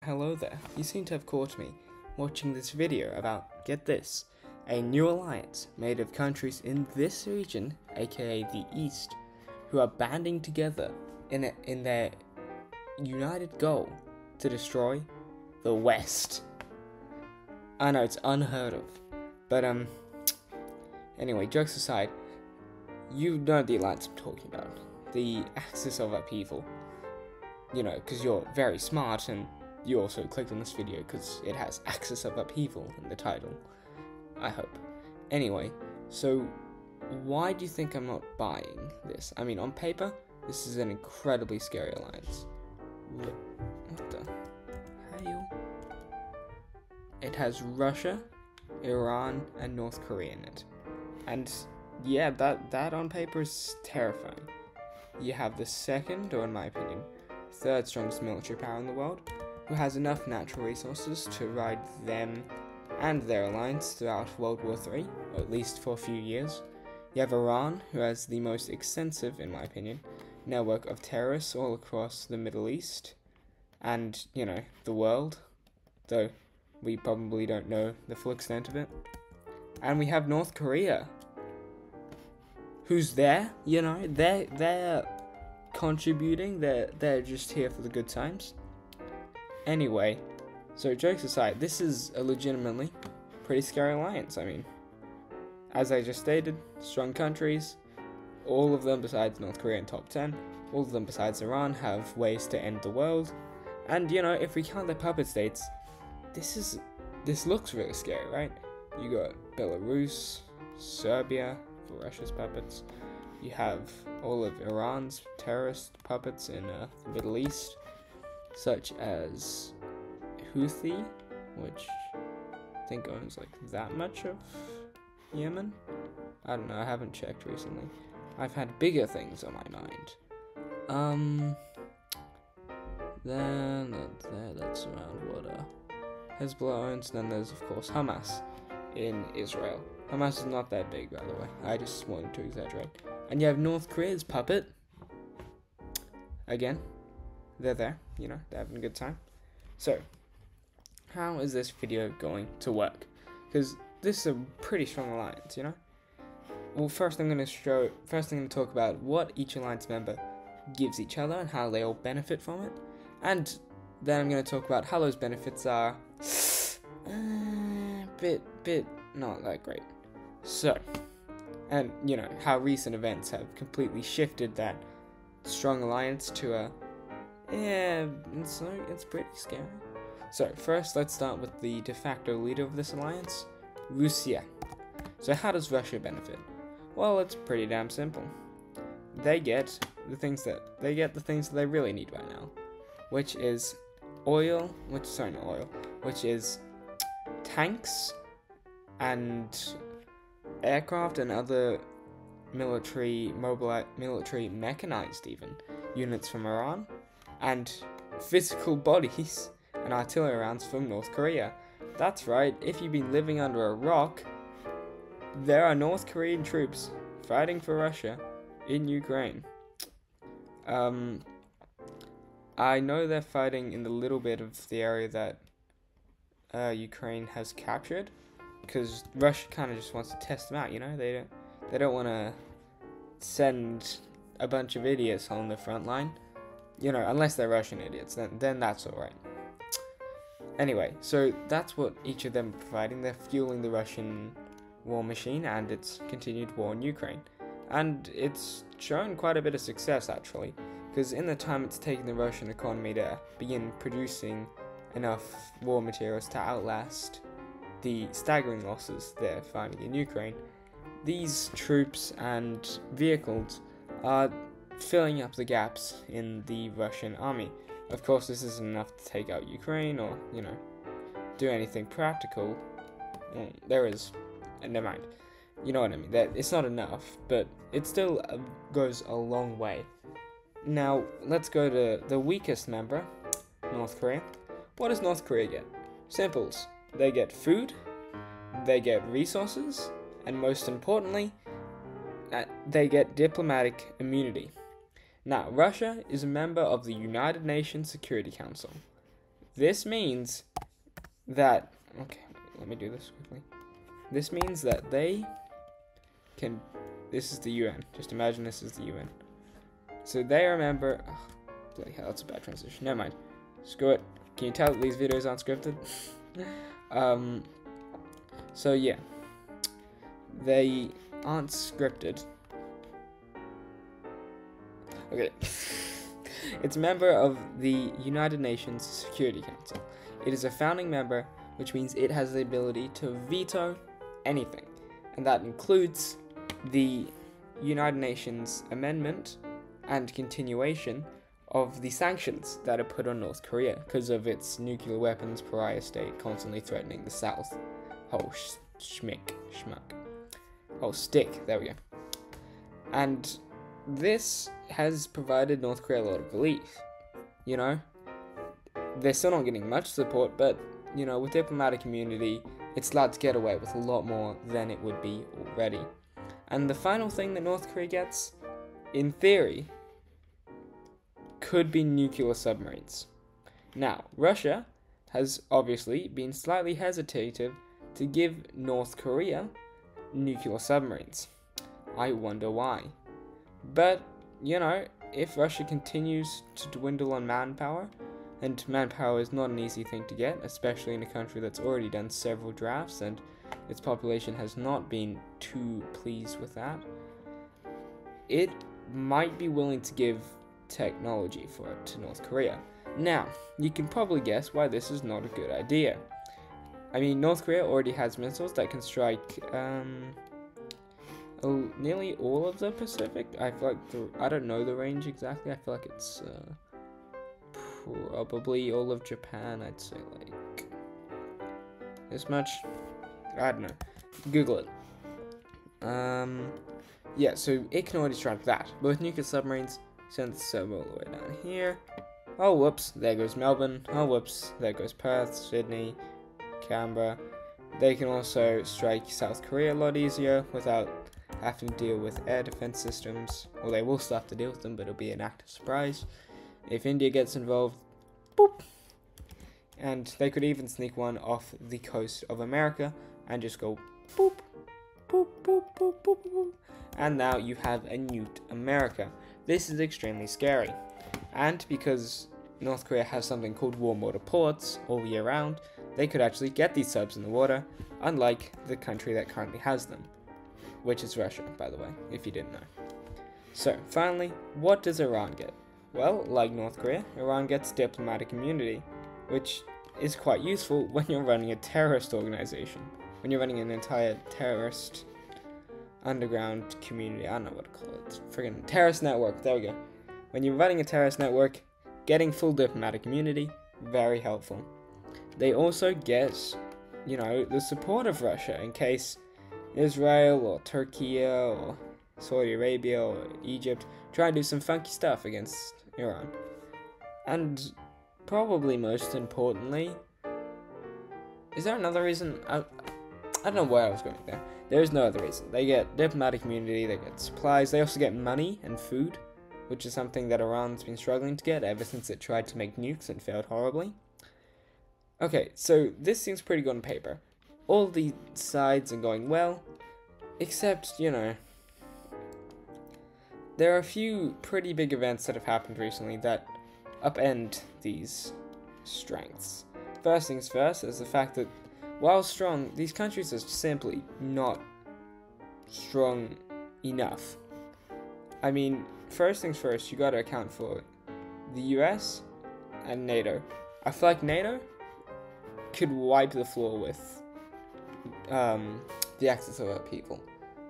hello there. You seem to have caught me watching this video about, get this, a new alliance made of countries in this region, aka the East, who are banding together in their united goal to destroy the West. I know, it's unheard of, but anyway, jokes aside, you know the alliance I'm talking about, the Axis of Upheaval. You know, because you're very smart, and you also clicked on this video because it has Axis of Upheaval in the title, I hope. Anyway, so why do you think I'm not buying this? I mean, on paper, this is an incredibly scary alliance. What the hell? It has Russia, Iran, and North Korea in it. And yeah, that on paper is terrifying. You have the second, or in my opinion, third strongest military power in the world, who has enough natural resources to ride them and their alliance throughout World War III, or at least for a few years. You have Iran, who has the most extensive, in my opinion, network of terrorists all across the Middle East, and, you know, the world, though we probably don't know the full extent of it. And we have North Korea, who's there, you know, they're contributing, they're just here for the good times. Anyway, so jokes aside, this is a legitimately pretty scary alliance. I mean, as I just stated, strong countries, all of them besides North Korea in top 10, all of them besides Iran have ways to end the world, and you know, if we count their puppet states, this looks really scary, right? You got Belarus, Serbia for Russia's puppets. You have all of Iran's terrorist puppets in the Middle East, such as Houthi, which I think owns like that much of Yemen. I don't know, I haven't checked recently. I've had bigger things on my mind. Then that's around what Hezbollah owns. Then there's of course Hamas in Israel. Hamas is not that big, by the way. I just wanted to exaggerate. And you have North Korea's puppet. Again, they're there, you know, they're having a good time. So, how is this video going to work? Because this is a pretty strong alliance, you know? Well, first I'm going to talk about what each alliance member gives each other and how they all benefit from it. And then I'm going to talk about how those benefits are bit not that great. So, and you know, how recent events have completely shifted that strong alliance to a, it's pretty scary. So first, let's start with the de facto leader of this alliance, Russia. So how does Russia benefit? Well, it's pretty damn simple. They get the things that they really need right now, which is which is tanks and aircraft and other military mechanized even units from Iran, and physical bodies and artillery rounds from North Korea. That's right, if you've been living under a rock, there are North Korean troops fighting for Russia in Ukraine. I know they're fighting in the little bit of the area that Ukraine has captured, because Russia kind of just wants to test them out, you know? They don't want to send a bunch of idiots on the front line, you know, unless they're Russian idiots, then that's alright. Anyway, so that's what each of them are providing. They're fueling the Russian war machine and its continued war in Ukraine. And it's shown quite a bit of success, actually, because in the time it's taken the Russian economy to begin producing enough war materials to outlast the staggering losses they're finding in Ukraine, these troops and vehicles are filling up the gaps in the Russian army. Of course, this isn't enough to take out Ukraine or, you know, do anything practical. Well, there is, never mind. You know what I mean? It's not enough, but it still goes a long way. Now, let's go to the weakest member, North Korea. What does North Korea get? Simples. They get food, they get resources, and most importantly, they get diplomatic immunity. Now, Russia is a member of the United Nations Security Council. This means that, okay, let me do this quickly. This means that they can, this is the UN. Just imagine this is the UN. So they are a member, oh, bloody hell, that's a bad transition. Never mind. Screw it. Can you tell that these videos aren't scripted? So yeah. They aren't scripted. Okay. It's a member of the United Nations Security Council. It is a founding member, which means it has the ability to veto anything. And that includes the United Nations amendment and continuation of the sanctions that are put on North Korea because of its nuclear weapons pariah state constantly threatening the South. Oh, schmuck. Oh, stick. There we go. And this has provided North Korea a lot of relief. You know, they're still not getting much support, but, you know, with diplomatic immunity, it's allowed to get away with a lot more than it would be already. And the final thing that North Korea gets, in theory, could be nuclear submarines. Now, Russia has obviously been slightly hesitative to give North Korea nuclear submarines. I wonder why. But, you know, if Russia continues to dwindle on manpower, and manpower is not an easy thing to get, especially in a country that's already done several drafts and its population has not been too pleased with that, it might be willing to give technology for it to North Korea. Now, you can probably guess why this is not a good idea. I mean, North Korea already has missiles that can strike nearly all of the Pacific. I feel like I don't know the range exactly. I feel like it's probably all of Japan. I'd say like this much. I don't know. Google it. Yeah, so it can already strike that. But with nuclear submarines, since all the way down here. Oh, whoops, there goes Melbourne. Oh, whoops, there goes Perth, Sydney, Canberra. They can also strike South Korea a lot easier without having to deal with air defense systems. Well, they will still have to deal with them, but it'll be an active surprise. If India gets involved, boop. And they could even sneak one off the coast of America and just go boop, boop, boop, boop, boop, boop. And now you have a nuked America. This is extremely scary. And because North Korea has something called warm water ports all year round, they could actually get these subs in the water, unlike the country that currently has them, which is Russia, by the way, if you didn't know. So, finally, what does Iran get? Well, like North Korea, Iran gets diplomatic immunity, which is quite useful when you're running a terrorist organization, when you're running an entire terrorist underground community, I don't know what to call it, friggin' terrorist network, there we go. When you're running a terrorist network, getting full diplomatic immunity, very helpful. They also get, you know, the support of Russia in case Israel or Turkey or Saudi Arabia or Egypt try and do some funky stuff against Iran. And probably most importantly, is there another reason? I don't know where I was going there. There is no other reason. They get diplomatic immunity, they get supplies, they also get money and food, which is something that Iran's been struggling to get ever since it tried to make nukes and failed horribly. Okay, so this seems pretty good on paper. All the sides are going well, except, you know, there are a few pretty big events that have happened recently that upend these strengths. First things first is the fact that, while strong, these countries are simply not strong enough. I mean, first things first, you gotta account for the US and NATO. I feel like NATO could wipe the floor with the axis of our people.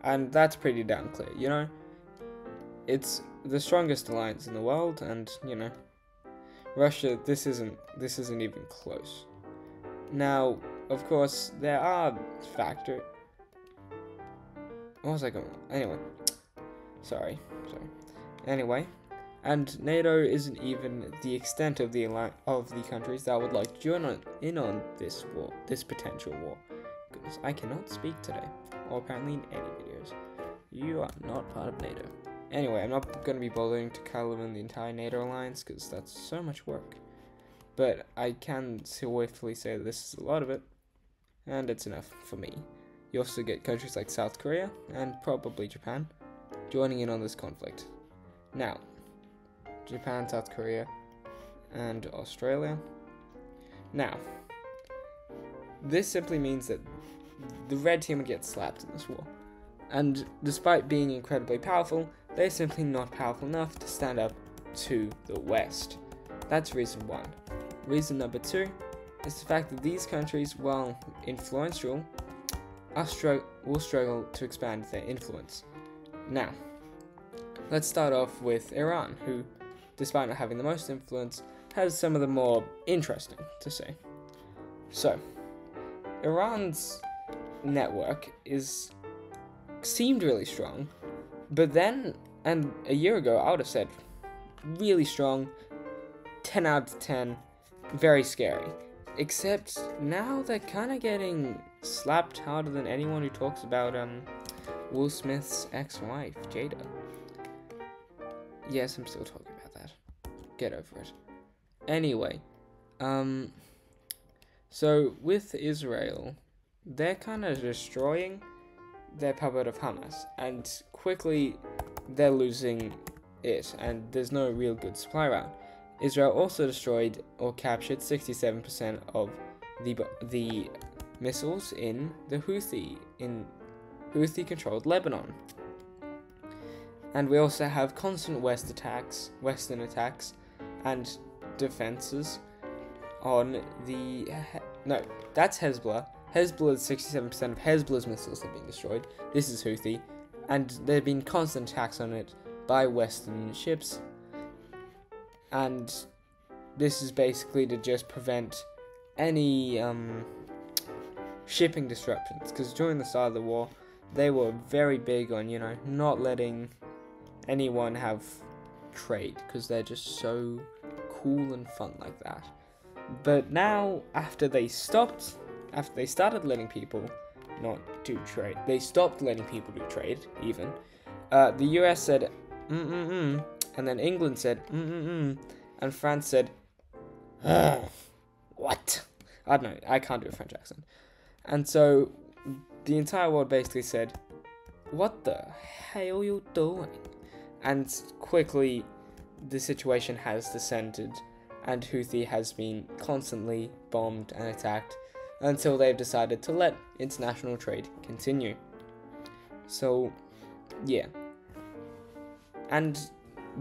And that's pretty damn clear, you know? It's the strongest alliance in the world, and, you know, Russia, this isn't even close. Now, of course, there are factors. What was I going on? Anyway. Sorry. Anyway, and NATO isn't even the extent of the countries that would like to join in on this war, this potential war. Goodness, I cannot speak today, or apparently in any videos. You are not part of NATO. Anyway, I'm not going to be bothering to color in the entire NATO alliance, because that's so much work. but I can swiftly say that this is a lot of it, and it's enough for me. You also get countries like South Korea, and probably Japan, joining in on this conflict. Now, Japan, South Korea, and Australia. Now, this simply means that the red team would get slapped in this war. And despite being incredibly powerful, they're simply not powerful enough to stand up to the West. That's reason one. Reason number two is the fact that these countries, while influential, will struggle to expand their influence. Now, let's start off with Iran, who, despite not having the most influence, has some of the more interesting to say. So, Iran's network seemed really strong, but then, and a year ago, I would have said really strong, 10 out of 10, very scary. Except now they're kind of getting slapped harder than anyone who talks about Will Smith's ex-wife, Jada. Yes, I'm still talking about that. Get over it. Anyway, so with Israel, they're kind of destroying their puppet of Hamas, and quickly they're losing it, and there's no real good supply route. Israel also destroyed or captured 67% of the missiles in the Houthi-controlled Lebanon. And we also have constant Western attacks, and defenses on the... No, that's Hezbollah. Hezbollah's 67% of Hezbollah's missiles have been destroyed. This is Houthi, and there have been constant attacks on it by Western ships. And this is basically to just prevent any shipping disruptions, because during the start of the war, they were very big on, not letting anyone have trade, because they're just so cool and fun like that. But now, after they started letting people not do trade, they stopped letting people do trade, even. The US said, and then England said, and France said, what? I don't know, I can't do a French accent. And so, the entire world basically said, what the hell are you doing? And quickly, the situation has descended, and Houthi has been constantly bombed and attacked until they've decided to let international trade continue. So, yeah. And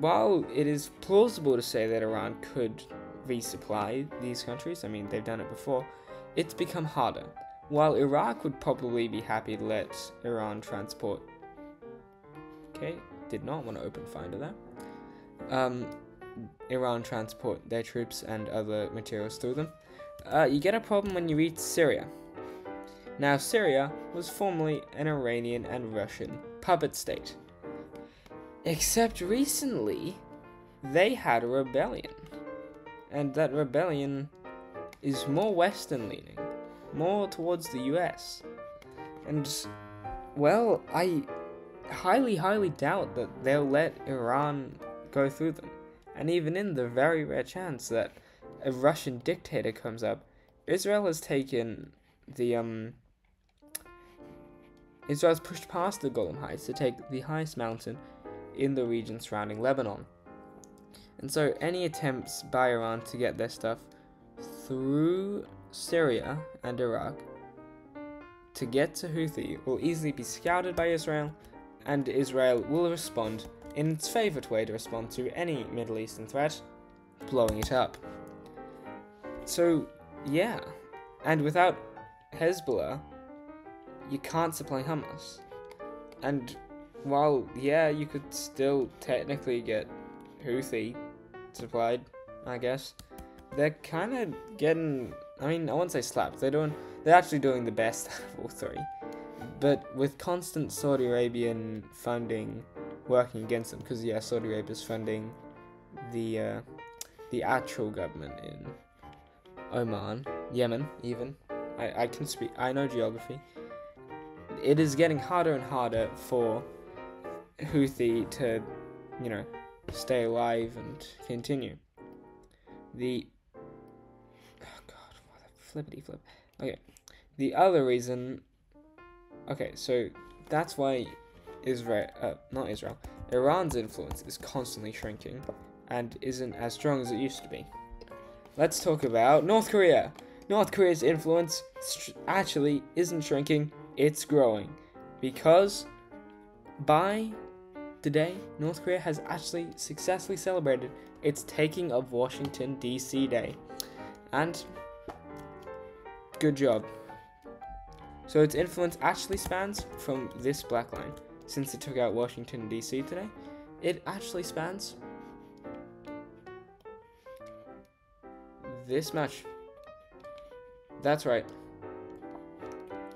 while it is plausible to say that Iran could resupply these countries, I mean, they've done it before, it's become harder. While Iraq would probably be happy to let Iran transport... Okay, did not want to open Finder there. Iran transport their troops and other materials through them. You get a problem when you reach Syria. Now, Syria was formerly an Iranian and Russian puppet state. Except recently, they had a rebellion. And that rebellion is more Western-leaning, more towards the US. And, well, I highly, highly doubt that they'll let Iran go through them. And even in the very rare chance that a Russian dictator comes up, Israel has taken the, Israel's pushed past the Golan Heights to take the highest mountain in the region surrounding Lebanon. And so any attempts by Iran to get their stuff through Syria and Iraq to get to Houthi will easily be scouted by Israel, and Israel will respond in its favourite way to respond to any Middle Eastern threat, blowing it up. So, yeah. And without Hezbollah, you can't supply Hamas. And while, yeah, you could still technically get Houthi supplied, I guess, they're kind of getting, I mean, I won't say slapped, they're actually doing the best out of all three. But with constant Saudi Arabian funding working against them, because, yeah, Saudi Arabia is funding the actual government in Oman, Yemen, even. I know geography. It is getting harder and harder for Houthi to, stay alive and continue. flippity flip. Okay, the other reason. Okay, so that's why Iran's influence is constantly shrinking and isn't as strong as it used to be. Let's talk about North Korea. North Korea's influence actually isn't shrinking, it's growing. Because by today, North Korea has actually successfully celebrated its taking of Washington, D.C. Day. And good job. So its influence actually spans from this black line. Since it took out Washington, D.C. today, it actually spans this much. That's right.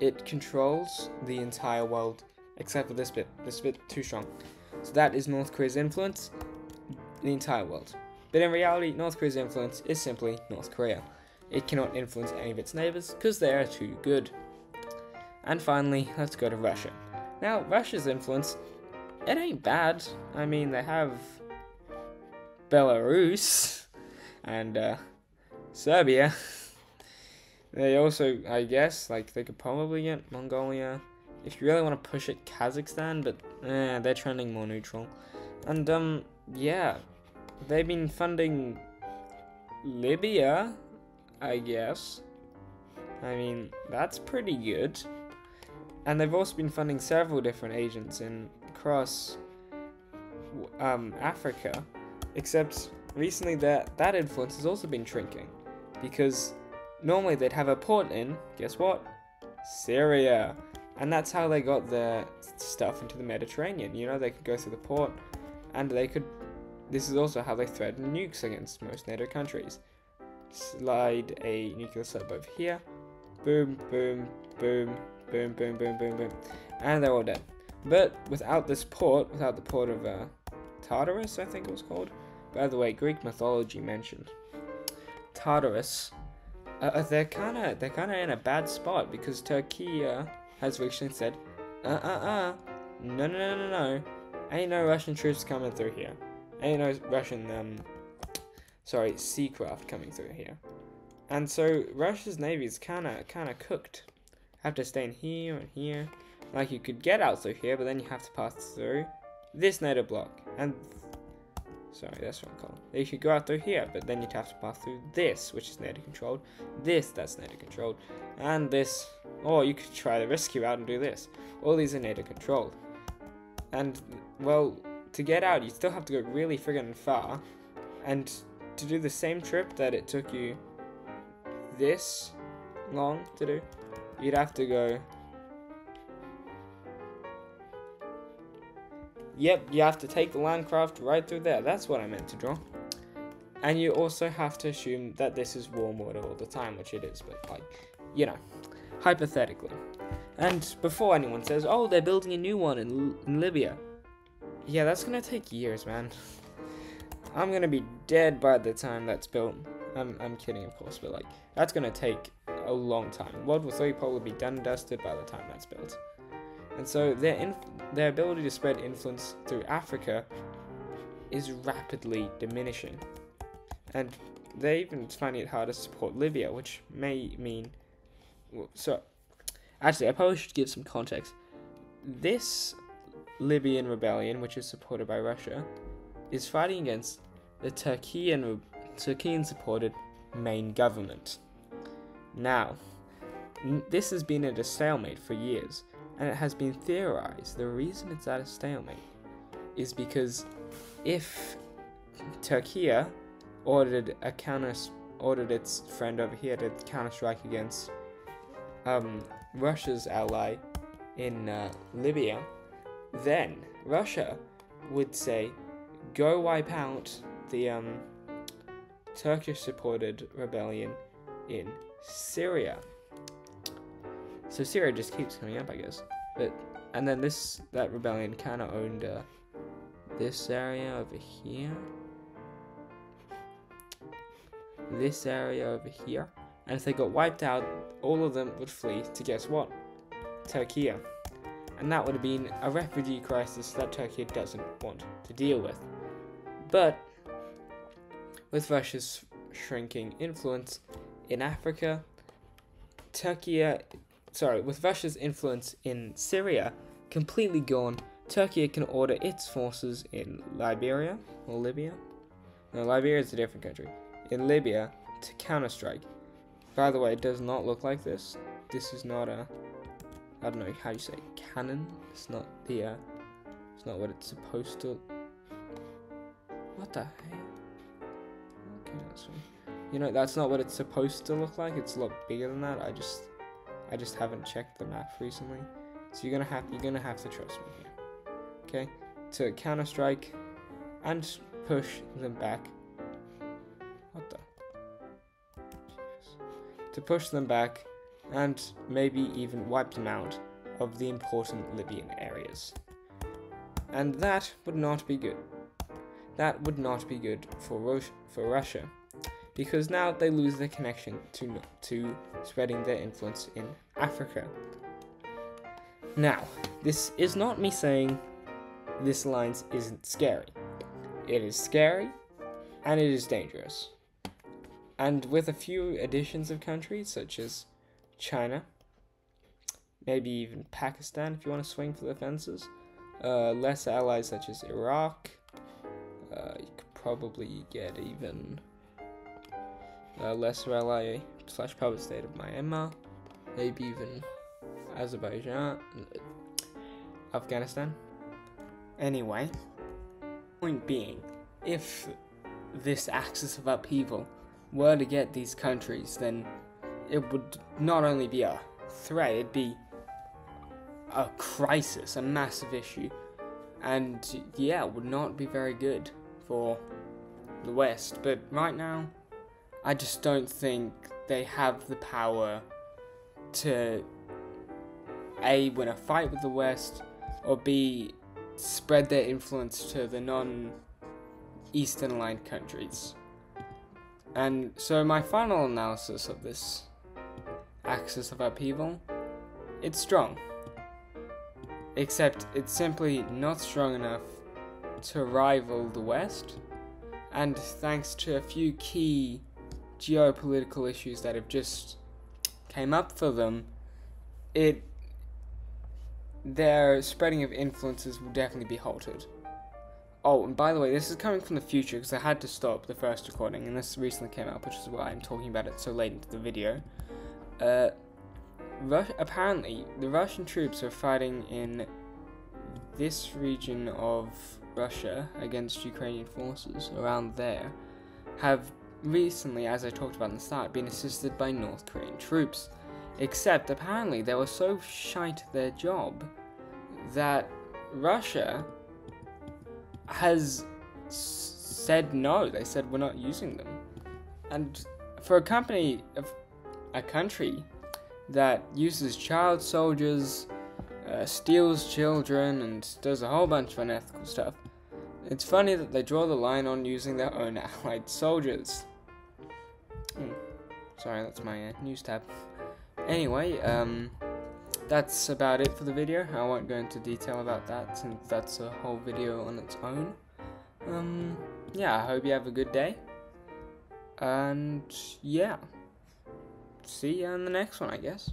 It controls the entire world, except for this bit. This bit too strong. So that is North Korea's influence, the entire world. But in reality, North Korea's influence is simply North Korea. It cannot influence any of its neighbors because they are too good. And finally, let's go to Russia. Now, Russia's influence, it ain't bad. I mean, they have Belarus and Serbia. They also, I guess, like, they could probably get Mongolia. If you really want to push it, Kazakhstan, but they're trending more neutral. And, yeah, they've been funding Libya, I guess. I mean, that's pretty good. And they've also been funding several different agents across Africa, except recently that influence has also been shrinking, because normally they'd have a port in, guess what? Syria. And that's how they got their stuff into the Mediterranean. You know, they could go through the port, and this is also how they threaten nukes against most NATO countries. Slide a nuclear sub over here, boom, boom, boom, boom, boom, boom, boom, boom, and they're all dead. But without this port, without the port of Tartarus, I think it was called. By the way, Greek mythology mentioned Tartarus. They're kind of in a bad spot because Turkey has recently said, no, ain't no Russian troops coming through here. Ain't no Russian seacraft coming through here. And so Russia's navy is kind of cooked. Have to stay in here and here. Like, you could get out through here, but then you have to pass through this NATO block. And sorry, that's what I'm calling. You could go out through here, but then you'd have to pass through this, which is NATO controlled. That's NATO controlled. And this, or you could try the rescue route and do this. All these are NATO controlled. And, well, to get out, you still have to go really friggin' far. And to do the same trip that it took you this long to do, you'd have to go. Yep, you have to take the landcraft right through there. That's what I meant to draw. And you also have to assume that this is warm water all the time, which it is, but, like, you know, hypothetically. And before anyone says, oh, they're building a new one in Libya. Yeah, that's gonna take years, man. I'm gonna be dead by the time that's built. I'm kidding, of course, but, like, that's gonna take a long time. World War III probably be done and dusted by the time that's built. And so their ability to spread influence through Africa is rapidly diminishing. And they're even finding it hard to support Libya, which may mean... So, actually, I probably should give some context. This Libyan rebellion, which is supported by Russia, is fighting against the Turkian-supported main government. Now, this has been at a stalemate for years, and it has been theorized the reason it's at a stalemate is because if Turkey ordered its friend over here to counter-strike against Russia's ally in Libya, then Russia would say, go wipe out the Turkish-supported rebellion in Syria. So Syria just keeps coming up, I guess. And then that rebellion kind of owned this area over here. This area over here. And if they got wiped out, all of them would flee to, guess what? Turkey. And that would have been a refugee crisis that Turkey doesn't want to deal with. But with Russia's shrinking influence in Africa, with Russia's influence in Syria completely gone, Turkey can order its forces in Liberia or Libya. No, Liberia is a different country. In Libya to counterstrike. By the way, it does not look like this. This is not a, I don't know how you say cannon. It's not the it's not what it's supposed to. What the hell? Okay, that's fine. You know, that's not what it's supposed to look like. It's a lot bigger than that. I just haven't checked the map recently. So you're gonna have to trust me here. Okay? To counterstrike and push them back. What the? Jesus. To push them back and maybe even wipe them out of the important Libyan areas. And that would not be good. That would not be good for Russia, because now they lose their connection to spreading their influence in Africa. Now, this is not me saying this alliance isn't scary. It is scary, and it is dangerous. And with a few additions of countries, such as China, maybe even Pakistan if you want to swing for the fences, less allies such as Iraq, you could probably get even lesser ally / puppet state of Myanmar, maybe even Azerbaijan, Afghanistan. Anyway, point being, if this axis of upheaval were to get these countries, then it would not only be a threat, it'd be a crisis, a massive issue, and yeah, it would not be very good for the West. But right now, I just don't think they have the power to A, win a fight with the West, or B, spread their influence to the non-Eastern aligned countries. And so my final analysis of this axis of upheaval, it's strong. Except it's simply not strong enough to rival the West, and thanks to a few key geopolitical issues that have just came up for them, their spreading of influences will definitely be halted. Oh, and by the way, this is coming from the future because I had to stop the first recording, and this recently came out, which is why I'm talking about it so late into the video. Apparently, the Russian troops are fighting in this region of Russia against Ukrainian forces around there, have recently, as I talked about in the start, been assisted by North Korean troops. Except, apparently, they were so shite at their job that Russia has said no. They said, we're not using them. And for a country that uses child soldiers, steals children, and does a whole bunch of unethical stuff, it's funny that they draw the line on using their own allied soldiers. Sorry, that's my news tab. Anyway, that's about it for the video. I won't go into detail about that since that's a whole video on its own. Yeah, I hope you have a good day. And yeah, see you in the next one, I guess.